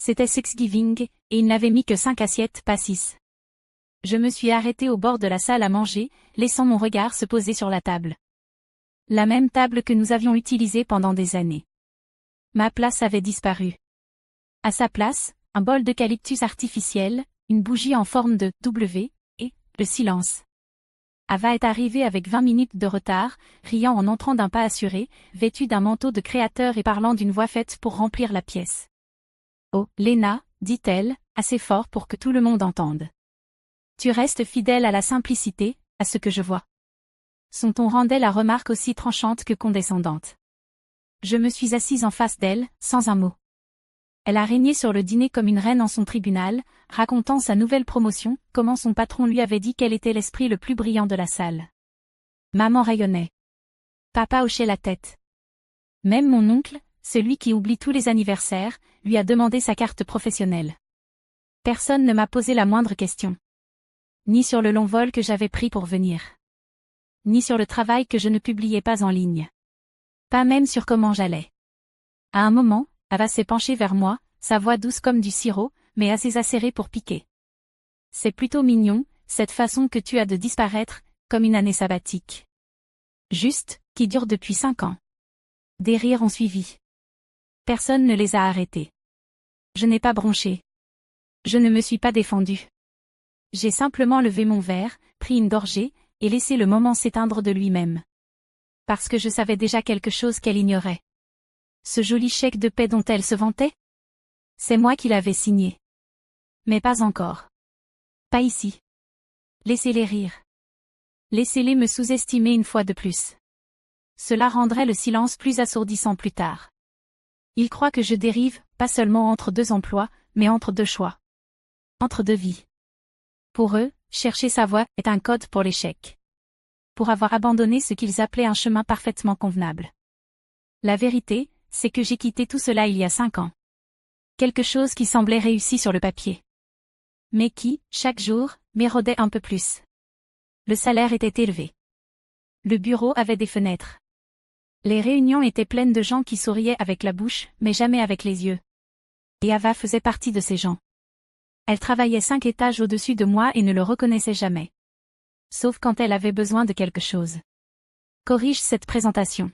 C'était Thanksgiving, et il n'avait mis que 5 assiettes, pas 6. Je me suis arrêtée au bord de la salle à manger, laissant mon regard se poser sur la table. La même table que nous avions utilisée pendant des années. Ma place avait disparu. À sa place, un bol d'eucalyptus artificiel, une bougie en forme de W, et le silence. Ava est arrivée avec 20 minutes de retard, riant en entrant d'un pas assuré, vêtue d'un manteau de créateur et parlant d'une voix faite pour remplir la pièce. « Oh, Lena, dit-elle, assez fort pour que tout le monde entende. Tu restes fidèle à la simplicité, à ce que je vois. » Son ton rendait la remarque aussi tranchante que condescendante. Je me suis assise en face d'elle, sans un mot. Elle a régné sur le dîner comme une reine en son tribunal, racontant sa nouvelle promotion, comment son patron lui avait dit qu'elle était l'esprit le plus brillant de la salle. Maman rayonnait. Papa hochait la tête. Même mon oncle, celui qui oublie tous les anniversaires, lui a demandé sa carte professionnelle. Personne ne m'a posé la moindre question. Ni sur le long vol que j'avais pris pour venir. Ni sur le travail que je ne publiais pas en ligne. Pas même sur comment j'allais. À un moment, Ava s'est penchée vers moi, sa voix douce comme du sirop, mais assez acérée pour piquer. C'est plutôt mignon, cette façon que tu as de disparaître, comme une année sabbatique. Juste, qui dure depuis 5 ans. Des rires ont suivi. Personne ne les a arrêtés. Je n'ai pas bronché. Je ne me suis pas défendue. J'ai simplement levé mon verre, pris une gorgée, et laissé le moment s'éteindre de lui-même. Parce que je savais déjà quelque chose qu'elle ignorait. Ce joli chèque de paix dont elle se vantait? C'est moi qui l'avais signé. Mais pas encore. Pas ici. Laissez-les rire. Laissez-les me sous-estimer une fois de plus. Cela rendrait le silence plus assourdissant plus tard. Ils croient que je dérive, pas seulement entre 2 emplois, mais entre 2 choix. Entre 2 vies. Pour eux, chercher sa voie est un code pour l'échec. Pour avoir abandonné ce qu'ils appelaient un chemin parfaitement convenable. La vérité, c'est que j'ai quitté tout cela il y a 5 ans. Quelque chose qui semblait réussi sur le papier. Mais qui, chaque jour, m'érodait un peu plus. Le salaire était élevé. Le bureau avait des fenêtres. Les réunions étaient pleines de gens qui souriaient avec la bouche, mais jamais avec les yeux. Et Ava faisait partie de ces gens. Elle travaillait 5 étages au-dessus de moi et ne le reconnaissait jamais. Sauf quand elle avait besoin de quelque chose. Corrige cette présentation.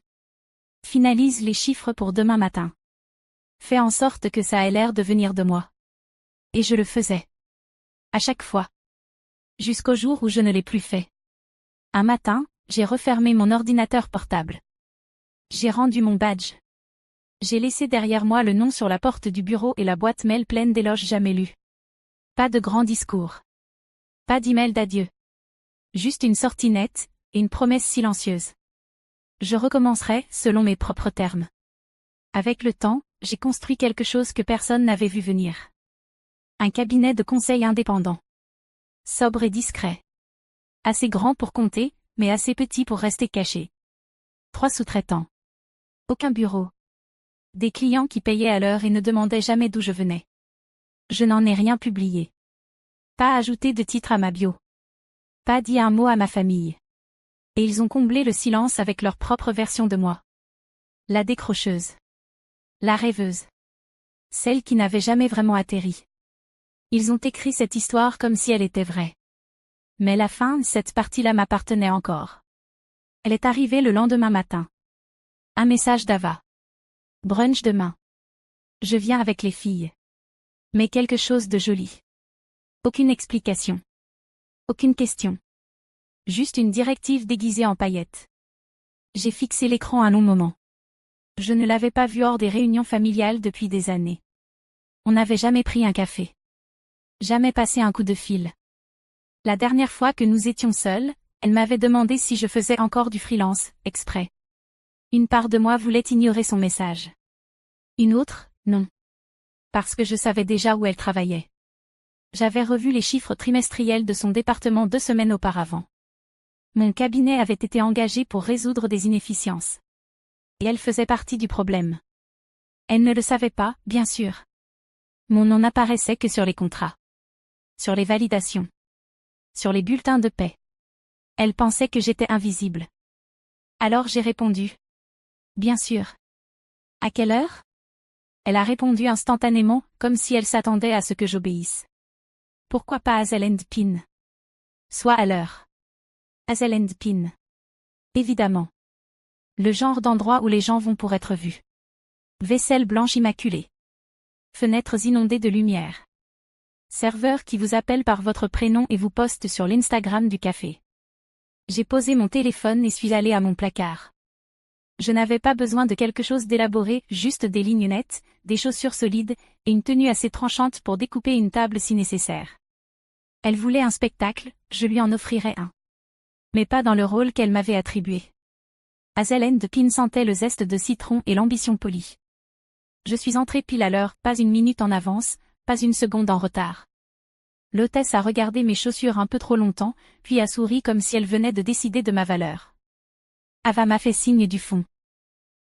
Finalise les chiffres pour demain matin. Fais en sorte que ça ait l'air de venir de moi. Et je le faisais. À chaque fois. Jusqu'au jour où je ne l'ai plus fait. Un matin, j'ai refermé mon ordinateur portable. J'ai rendu mon badge. J'ai laissé derrière moi le nom sur la porte du bureau et la boîte mail pleine d'éloges jamais lus. Pas de grands discours. Pas d'email d'adieu. Juste une sortie nette, et une promesse silencieuse. Je recommencerai, selon mes propres termes. Avec le temps, j'ai construit quelque chose que personne n'avait vu venir. Un cabinet de conseil indépendant. Sobre et discret. Assez grand pour compter, mais assez petit pour rester caché. 3 sous-traitants. Aucun bureau. Des clients qui payaient à l'heure et ne demandaient jamais d'où je venais. Je n'en ai rien publié. Pas ajouté de titre à ma bio. Pas dit un mot à ma famille. Et ils ont comblé le silence avec leur propre version de moi. La décrocheuse. La rêveuse. Celle qui n'avait jamais vraiment atterri. Ils ont écrit cette histoire comme si elle était vraie. Mais la fin, cette partie-là m'appartenait encore. Elle est arrivée le lendemain matin. Un message d'Ava. Brunch demain. Je viens avec les filles. Mais quelque chose de joli. Aucune explication. Aucune question. Juste une directive déguisée en paillettes. J'ai fixé l'écran un long moment. Je ne l'avais pas vue hors des réunions familiales depuis des années. On n'avait jamais pris un café. Jamais passé un coup de fil. La dernière fois que nous étions seuls, elle m'avait demandé si je faisais encore du freelance, exprès. Une part de moi voulait ignorer son message. Une autre, non. Parce que je savais déjà où elle travaillait. J'avais revu les chiffres trimestriels de son département 2 semaines auparavant. Mon cabinet avait été engagé pour résoudre des inefficiences. Et elle faisait partie du problème. Elle ne le savait pas, bien sûr. Mon nom n'apparaissait que sur les contrats. Sur les validations. Sur les bulletins de paie. Elle pensait que j'étais invisible. Alors j'ai répondu. Bien sûr. À quelle heure? Elle a répondu instantanément, comme si elle s'attendait à ce que j'obéisse. Pourquoi pas Hazel and Pin? Sois à l'heure. Hazel and Pin. Évidemment. Le genre d'endroit où les gens vont pour être vus. Vaisselle blanche immaculée. Fenêtres inondées de lumière. Serveur qui vous appelle par votre prénom et vous poste sur l'Instagram du café. J'ai posé mon téléphone et suis allée à mon placard. Je n'avais pas besoin de quelque chose d'élaboré, juste des lignes nettes, des chaussures solides, et une tenue assez tranchante pour découper une table si nécessaire. Elle voulait un spectacle, je lui en offrirais un. Mais pas dans le rôle qu'elle m'avait attribué. Hazel and Pin sentait le zeste de citron et l'ambition polie. Je suis entrée pile à l'heure, pas une minute en avance, pas une seconde en retard. L'hôtesse a regardé mes chaussures un peu trop longtemps, puis a souri comme si elle venait de décider de ma valeur. Ava m'a fait signe du fond.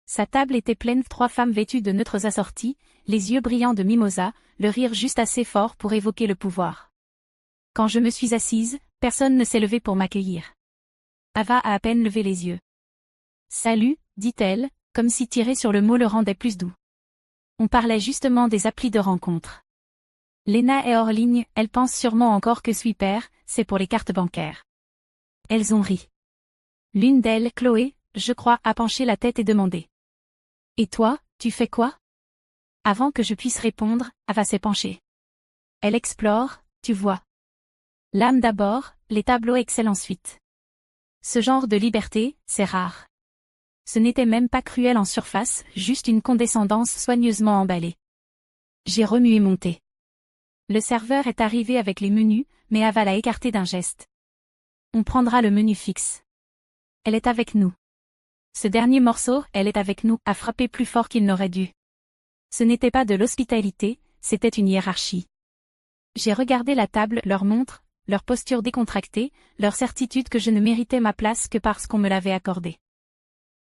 Sa table était pleine, 3 femmes vêtues de neutres assortis, les yeux brillants de mimosa, le rire juste assez fort pour évoquer le pouvoir. Quand je me suis assise, personne ne s'est levé pour m'accueillir. Ava a à peine levé les yeux. Salut, dit-elle, comme si tirer sur le mot le rendait plus doux. On parlait justement des applis de rencontre. Lena est hors ligne, elle pense sûrement encore que Sweeper, c'est pour les cartes bancaires. Elles ont ri. L'une d'elles, Chloé, je crois, a penché la tête et demandé. Et toi, tu fais quoi? Avant que je puisse répondre, Ava s'est penchée. Elle explore, tu vois. L'âme d'abord, les tableaux Excel ensuite. Ce genre de liberté, c'est rare. Ce n'était même pas cruel en surface, juste une condescendance soigneusement emballée. J'ai remué mon thé. Le serveur est arrivé avec les menus, mais Ava l'a écarté d'un geste. On prendra le menu fixe. Elle est avec nous. Ce dernier morceau, elle est avec nous, a frappé plus fort qu'il n'aurait dû. Ce n'était pas de l'hospitalité, c'était une hiérarchie. J'ai regardé la table, leur montre, leur posture décontractée, leur certitude que je ne méritais ma place que parce qu'on me l'avait accordée.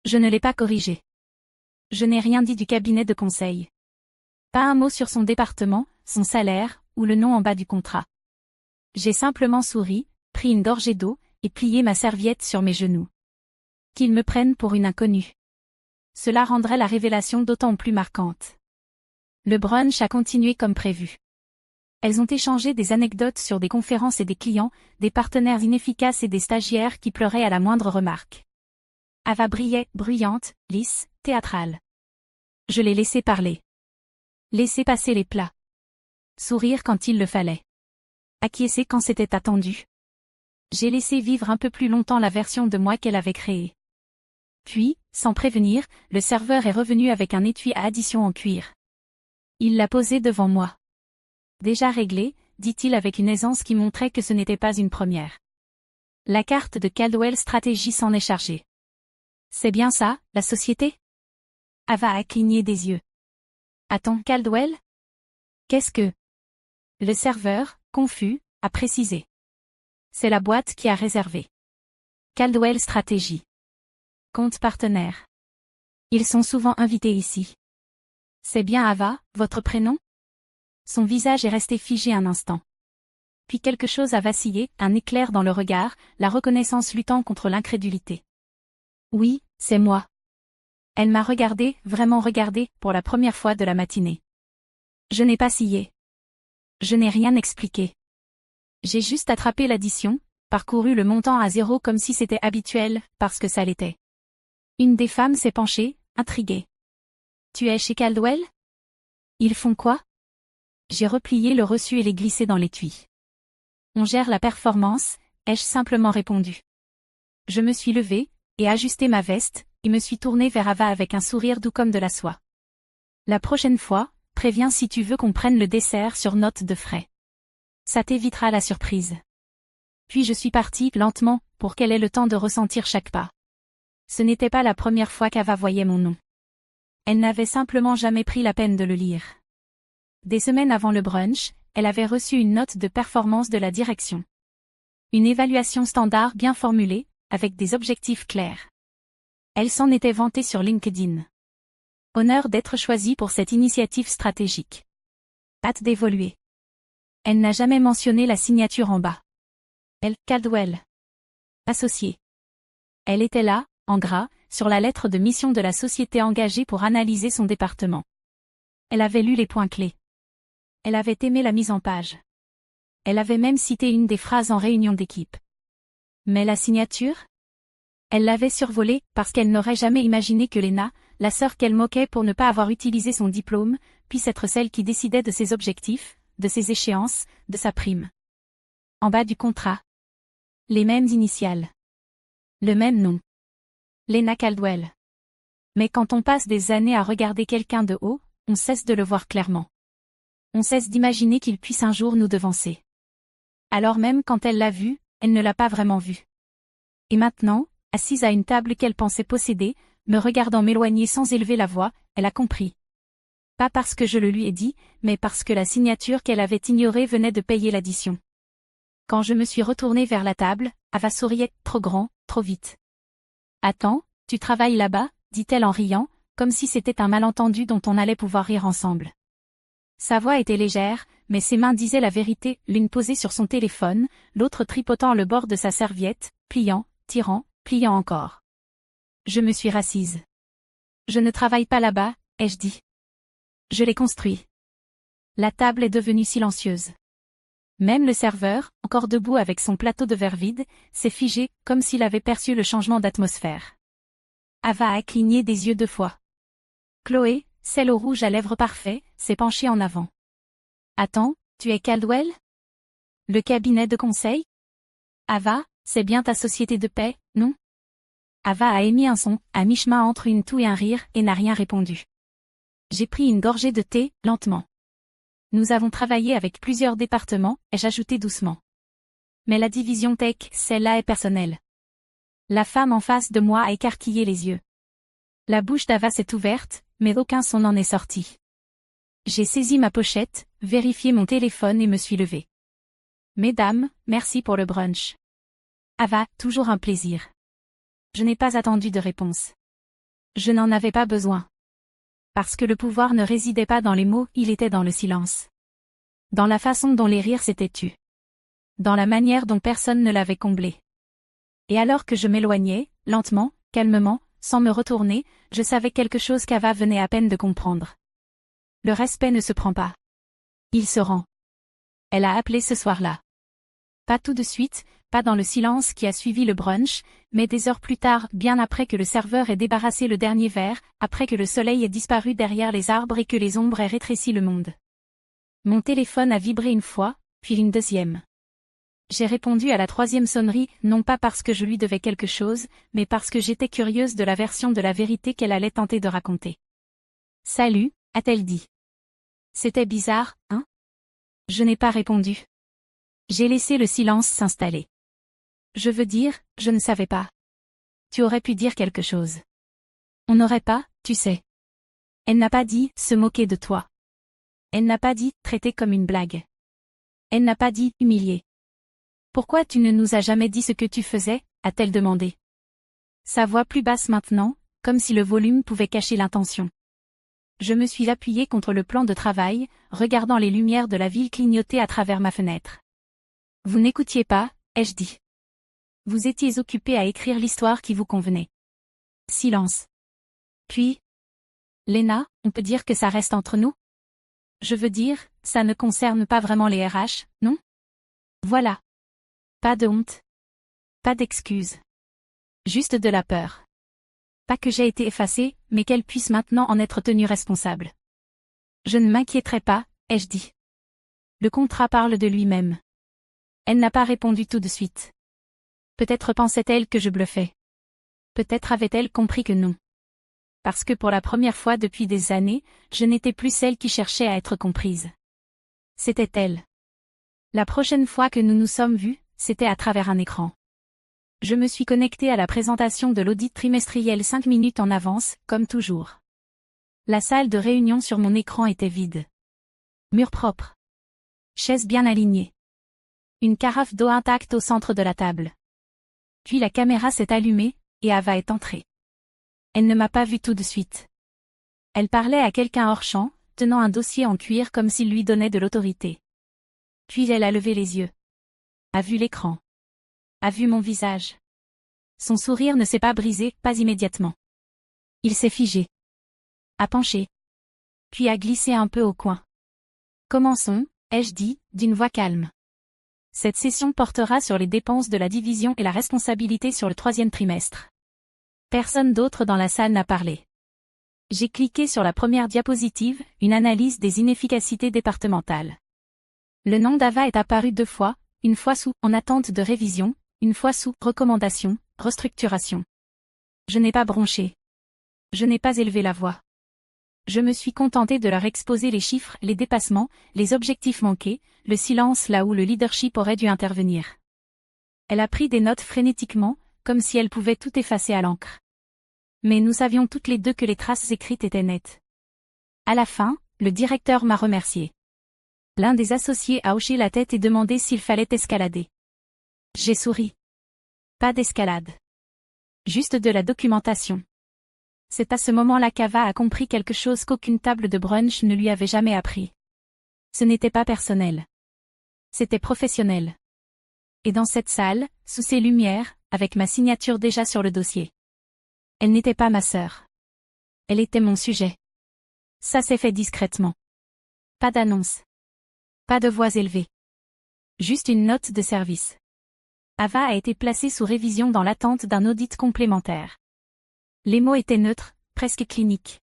Je ne l'ai pas corrigé. Je n'ai rien dit du cabinet de conseil. Pas un mot sur son département, son salaire, ou le nom en bas du contrat. J'ai simplement souri, pris une gorgée d'eau, et plié ma serviette sur mes genoux. Qu'ils me prennent pour une inconnue. Cela rendrait la révélation d'autant plus marquante. Le brunch a continué comme prévu. Elles ont échangé des anecdotes sur des conférences et des clients, des partenaires inefficaces et des stagiaires qui pleuraient à la moindre remarque. Ava brillait, bruyante, lisse, théâtrale. Je l'ai laissé parler. Laisser passer les plats. Sourire quand il le fallait. Acquiescer quand c'était attendu. J'ai laissé vivre un peu plus longtemps la version de moi qu'elle avait créée. Puis, sans prévenir, le serveur est revenu avec un étui à addition en cuir. Il l'a posé devant moi. Déjà réglé, dit-il avec une aisance qui montrait que ce n'était pas une première. La carte de Caldwell Strategy s'en est chargée. C'est bien ça, la société? Ava a cligné des yeux. Attends, Caldwell? Qu'est-ce que? Le serveur, confus, a précisé. C'est la boîte qui a réservé. Caldwell Strategy. Compte partenaire. Ils sont souvent invités ici. C'est bien Ava, votre prénom? Son visage est resté figé un instant. Puis quelque chose a vacillé, un éclair dans le regard, la reconnaissance luttant contre l'incrédulité. Oui, c'est moi. Elle m'a regardé, vraiment regardé, pour la première fois de la matinée. Je n'ai pas scié. Je n'ai rien expliqué. J'ai juste attrapé l'addition, parcouru le montant à 0 comme si c'était habituel, parce que ça l'était. Une des femmes s'est penchée, intriguée. Tu es chez Caldwell? Ils font quoi? J'ai replié le reçu et l'ai glissé dans l'étui. On gère la performance, ai-je simplement répondu. Je me suis levée, et ajusté ma veste, et me suis tournée vers Ava avec un sourire doux comme de la soie. La prochaine fois, préviens si tu veux qu'on prenne le dessert sur note de frais. Ça t'évitera la surprise. Puis je suis partie, lentement, pour qu'elle ait le temps de ressentir chaque pas. Ce n'était pas la première fois qu'Ava voyait mon nom. Elle n'avait simplement jamais pris la peine de le lire. Des semaines avant le brunch, elle avait reçu une note de performance de la direction. Une évaluation standard bien formulée, avec des objectifs clairs. Elle s'en était vantée sur LinkedIn. Honneur d'être choisie pour cette initiative stratégique. Hâte d'évoluer. Elle n'a jamais mentionné la signature en bas. Elle, Caldwell. Associée. Elle était là, en gras, sur la lettre de mission de la société engagée pour analyser son département. Elle avait lu les points clés. Elle avait aimé la mise en page. Elle avait même cité une des phrases en réunion d'équipe. Mais la signature? Elle l'avait survolée parce qu'elle n'aurait jamais imaginé que Lena, la sœur qu'elle moquait pour ne pas avoir utilisé son diplôme, puisse être celle qui décidait de ses objectifs, de ses échéances, de sa prime. En bas du contrat. Les mêmes initiales. Le même nom. Lena Caldwell. Mais quand on passe des années à regarder quelqu'un de haut, on cesse de le voir clairement. On cesse d'imaginer qu'il puisse un jour nous devancer. Alors même quand elle l'a vu, elle ne l'a pas vraiment vu. Et maintenant, assise à une table qu'elle pensait posséder, me regardant m'éloigner sans élever la voix, elle a compris. Pas parce que je le lui ai dit, mais parce que la signature qu'elle avait ignorée venait de payer l'addition. Quand je me suis retournée vers la table, Ava souriait, trop grand, trop vite. « Attends, tu travailles là-bas ?» dit-elle en riant, comme si c'était un malentendu dont on allait pouvoir rire ensemble. Sa voix était légère, mais ses mains disaient la vérité, l'une posée sur son téléphone, l'autre tripotant le bord de sa serviette, pliant, tirant, pliant encore. Je me suis rassise. Je ne travaille pas là-bas, ai-je dit. Je l'ai construit. La table est devenue silencieuse. Même le serveur, encore debout avec son plateau de verre vide, s'est figé, comme s'il avait perçu le changement d'atmosphère. Ava a cligné des yeux 2 fois. Chloé, celle au rouge à lèvres parfait, s'est penchée en avant. Attends, tu es Caldwell? Le cabinet de conseil? Ava, c'est bien ta société de paix, non? Ava a émis un son, à mi-chemin entre une toux et un rire, et n'a rien répondu. J'ai pris une gorgée de thé, lentement. Nous avons travaillé avec plusieurs départements, ai-je ajouté doucement. Mais la division tech, celle-là est personnelle. La femme en face de moi a écarquillé les yeux. La bouche d'Ava s'est ouverte, mais aucun son n'en est sorti. J'ai saisi ma pochette, vérifié mon téléphone et me suis levée. Mesdames, merci pour le brunch. Ava, toujours un plaisir. Je n'ai pas attendu de réponse. Je n'en avais pas besoin. Parce que le pouvoir ne résidait pas dans les mots, il était dans le silence. Dans la façon dont les rires s'étaient tus. Dans la manière dont personne ne l'avait comblé. Et alors que je m'éloignais, lentement, calmement, sans me retourner, je savais quelque chose qu'Ava venait à peine de comprendre. Le respect ne se prend pas. Il se rend. Elle a appelé ce soir-là. Pas tout de suite, pas dans le silence qui a suivi le brunch, mais des heures plus tard, bien après que le serveur ait débarrassé le dernier verre, après que le soleil ait disparu derrière les arbres et que les ombres aient rétréci le monde. Mon téléphone a vibré une fois, puis une deuxième. J'ai répondu à la 3e sonnerie, non pas parce que je lui devais quelque chose, mais parce que j'étais curieuse de la version de la vérité qu'elle allait tenter de raconter. « Salut », a-t-elle dit. C'était bizarre, hein? Je n'ai pas répondu. J'ai laissé le silence s'installer. Je veux dire, je ne savais pas. Tu aurais pu dire quelque chose. On n'aurait pas, tu sais. Elle n'a pas dit « se moquer de toi ». Elle n'a pas dit « traiter comme une blague ». Elle n'a pas dit « humilier ». Pourquoi tu ne nous as jamais dit ce que tu faisais, a-t-elle demandé. Sa voix plus basse maintenant, comme si le volume pouvait cacher l'intention. Je me suis appuyée contre le plan de travail, regardant les lumières de la ville clignoter à travers ma fenêtre. Vous n'écoutiez pas, ai-je dit. Vous étiez occupé à écrire l'histoire qui vous convenait. Silence. Puis, Lena, on peut dire que ça reste entre nous? Je veux dire, ça ne concerne pas vraiment les RH, non? Voilà. Pas de honte. Pas d'excuses. Juste de la peur. Pas que j'ai été effacée, mais qu'elle puisse maintenant en être tenue responsable. Je ne m'inquiéterai pas, ai-je dit. Le contrat parle de lui-même. Elle n'a pas répondu tout de suite. Peut-être pensait-elle que je bluffais. Peut-être avait-elle compris que non. Parce que pour la première fois depuis des années, je n'étais plus celle qui cherchait à être comprise. C'était elle. La prochaine fois que nous nous sommes vus, c'était à travers un écran. Je me suis connectée à la présentation de l'audit trimestriel 5 minutes en avance, comme toujours. La salle de réunion sur mon écran était vide. Mur propre. Chaises bien alignées. Une carafe d'eau intacte au centre de la table. Puis la caméra s'est allumée, et Ava est entrée. Elle ne m'a pas vue tout de suite. Elle parlait à quelqu'un hors champ, tenant un dossier en cuir comme s'il lui donnait de l'autorité. Puis elle a levé les yeux. A vu l'écran. A vu mon visage. Son sourire ne s'est pas brisé, pas immédiatement. Il s'est figé. A penché. puis a glissé un peu au coin. Commençons, ai-je dit, d'une voix calme. Cette session portera sur les dépenses de la division et la responsabilité sur le 3e trimestre. Personne d'autre dans la salle n'a parlé. J'ai cliqué sur la première diapositive, une analyse des inefficacités départementales. Le nom d'Ava est apparu 2 fois, une fois sous « en attente de révision », une fois sous « recommandation », « restructuration ». Je n'ai pas bronché. Je n'ai pas élevé la voix. Je me suis contenté de leur exposer les chiffres, les dépassements, les objectifs manqués, le silence là où le leadership aurait dû intervenir. Elle a pris des notes frénétiquement, comme si elle pouvait tout effacer à l'encre. Mais nous savions toutes les deux que les traces écrites étaient nettes. À la fin, le directeur m'a remercié. L'un des associés a hoché la tête et demandé s'il fallait escalader. J'ai souri. Pas d'escalade. Juste de la documentation. C'est à ce moment-là qu'Ava a compris quelque chose qu'aucune table de brunch ne lui avait jamais appris. Ce n'était pas personnel. C'était professionnel. Et dans cette salle, sous ces lumières, avec ma signature déjà sur le dossier. Elle n'était pas ma sœur. Elle était mon sujet. Ça s'est fait discrètement. Pas d'annonce. Pas de voix élevée. Juste une note de service. Ava a été placée sous révision dans l'attente d'un audit complémentaire. Les mots étaient neutres, presque cliniques.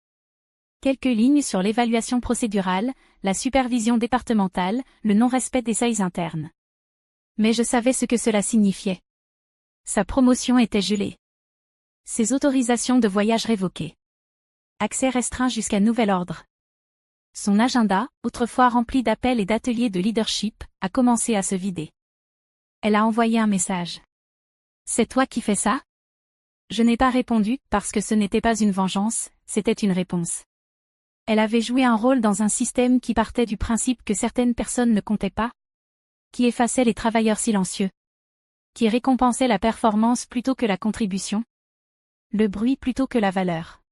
Quelques lignes sur l'évaluation procédurale, la supervision départementale, le non-respect des seuils internes. Mais je savais ce que cela signifiait. Sa promotion était gelée. Ses autorisations de voyage révoquées. Accès restreint jusqu'à nouvel ordre. Son agenda, autrefois rempli d'appels et d'ateliers de leadership, a commencé à se vider. Elle a envoyé un message. « C'est toi qui fais ça ?» Je n'ai pas répondu, parce que ce n'était pas une vengeance, c'était une réponse. Elle avait joué un rôle dans un système qui partait du principe que certaines personnes ne comptaient pas, qui effaçait les travailleurs silencieux, qui récompensait la performance plutôt que la contribution, le bruit plutôt que la valeur.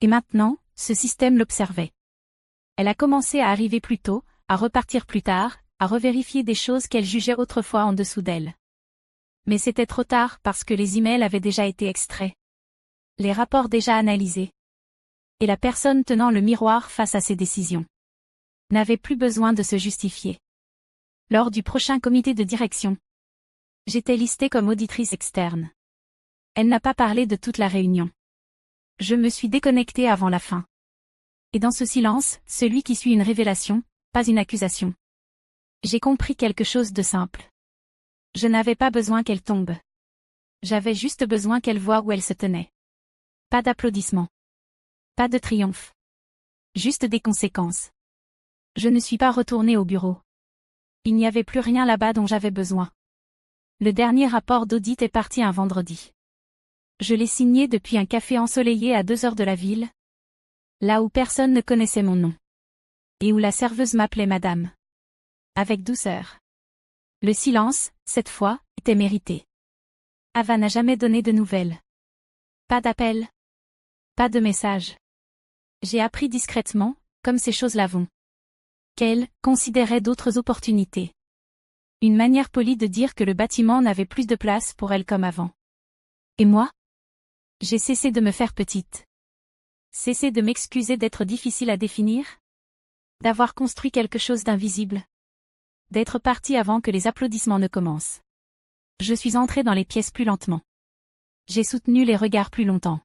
Et maintenant, ce système l'observait. Elle a commencé à arriver plus tôt, à repartir plus tard, à revérifier des choses qu'elle jugeait autrefois en dessous d'elle. Mais c'était trop tard parce que les emails avaient déjà été extraits. Les rapports déjà analysés. Et la personne tenant le miroir face à ses décisions n'avait plus besoin de se justifier. Lors du prochain comité de direction, j'étais listée comme auditrice externe. Elle n'a pas parlé de toute la réunion. Je me suis déconnectée avant la fin. Et dans ce silence, celui qui suit une révélation, pas une accusation. J'ai compris quelque chose de simple. Je n'avais pas besoin qu'elle tombe. J'avais juste besoin qu'elle voie où elle se tenait. Pas d'applaudissements. Pas de triomphe. Juste des conséquences. Je ne suis pas retournée au bureau. Il n'y avait plus rien là-bas dont j'avais besoin. Le dernier rapport d'audit est parti un vendredi. Je l'ai signé depuis un café ensoleillé à 2 heures de la ville. Là où personne ne connaissait mon nom. Et où la serveuse m'appelait madame. Avec douceur. Le silence, cette fois, était mérité. Ava n'a jamais donné de nouvelles. Pas d'appel. Pas de message. J'ai appris discrètement, comme ces choses-là vont, qu'elle considérait d'autres opportunités. Une manière polie de dire que le bâtiment n'avait plus de place pour elle comme avant. Et moi? J'ai cessé de me faire petite. Cessé de m'excuser d'être difficile à définir? D'avoir construit quelque chose d'invisible? D'être partie avant que les applaudissements ne commencent. Je suis entrée dans les pièces plus lentement. J'ai soutenu les regards plus longtemps.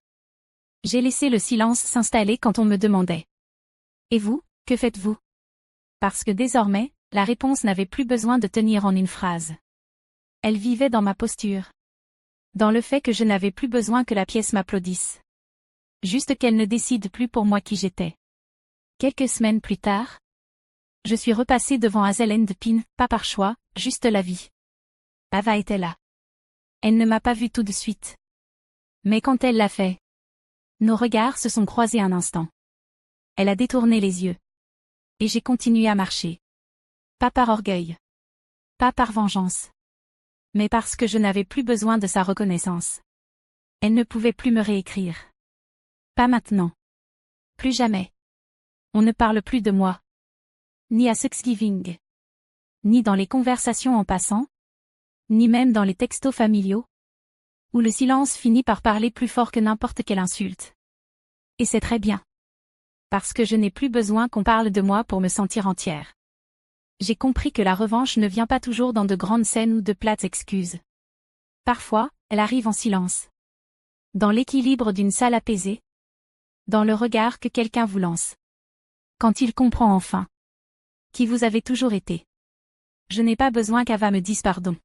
J'ai laissé le silence s'installer quand on me demandait. Et vous, que faites-vous? Parce que désormais, la réponse n'avait plus besoin de tenir en une phrase. Elle vivait dans ma posture. Dans le fait que je n'avais plus besoin que la pièce m'applaudisse. Juste qu'elle ne décide plus pour moi qui j'étais. Quelques semaines plus tard, je suis repassée devant Hazel and Pin, pas par choix, juste la vie. Ava était là. Elle ne m'a pas vue tout de suite. Mais quand elle l'a fait, nos regards se sont croisés un instant. Elle a détourné les yeux. Et j'ai continué à marcher. Pas par orgueil. Pas par vengeance. Mais parce que je n'avais plus besoin de sa reconnaissance. Elle ne pouvait plus me réécrire. Pas maintenant. Plus jamais. On ne parle plus de moi. Ni à Thanksgiving. Ni dans les conversations en passant. Ni même dans les textos familiaux. Où le silence finit par parler plus fort que n'importe quelle insulte. Et c'est très bien. Parce que je n'ai plus besoin qu'on parle de moi pour me sentir entière. J'ai compris que la revanche ne vient pas toujours dans de grandes scènes ou de plates excuses. Parfois, elle arrive en silence. Dans l'équilibre d'une salle apaisée. Dans le regard que quelqu'un vous lance. Quand il comprend enfin. Qui vous avez toujours été. Je n'ai pas besoin qu'Ava me dise pardon.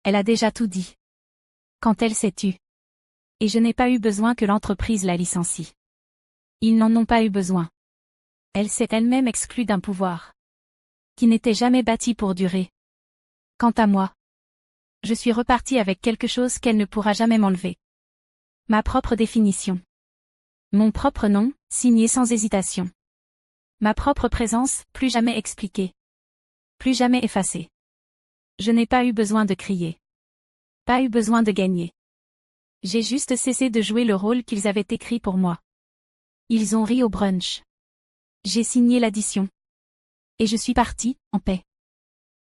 Elle a déjà tout dit. Quand elle s'est tue. Et je n'ai pas eu besoin que l'entreprise la licencie. Ils n'en ont pas eu besoin. Elle s'est elle-même exclue d'un pouvoir. Qui n'était jamais bâti pour durer. Quant à moi. Je suis repartie avec quelque chose qu'elle ne pourra jamais m'enlever. Ma propre définition. Mon propre nom, signé sans hésitation. Ma propre présence, plus jamais expliquée. Plus jamais effacée. Je n'ai pas eu besoin de crier. Pas eu besoin de gagner. J'ai juste cessé de jouer le rôle qu'ils avaient écrit pour moi. Ils ont ri au brunch. J'ai signé l'addition. Et je suis partie, en paix.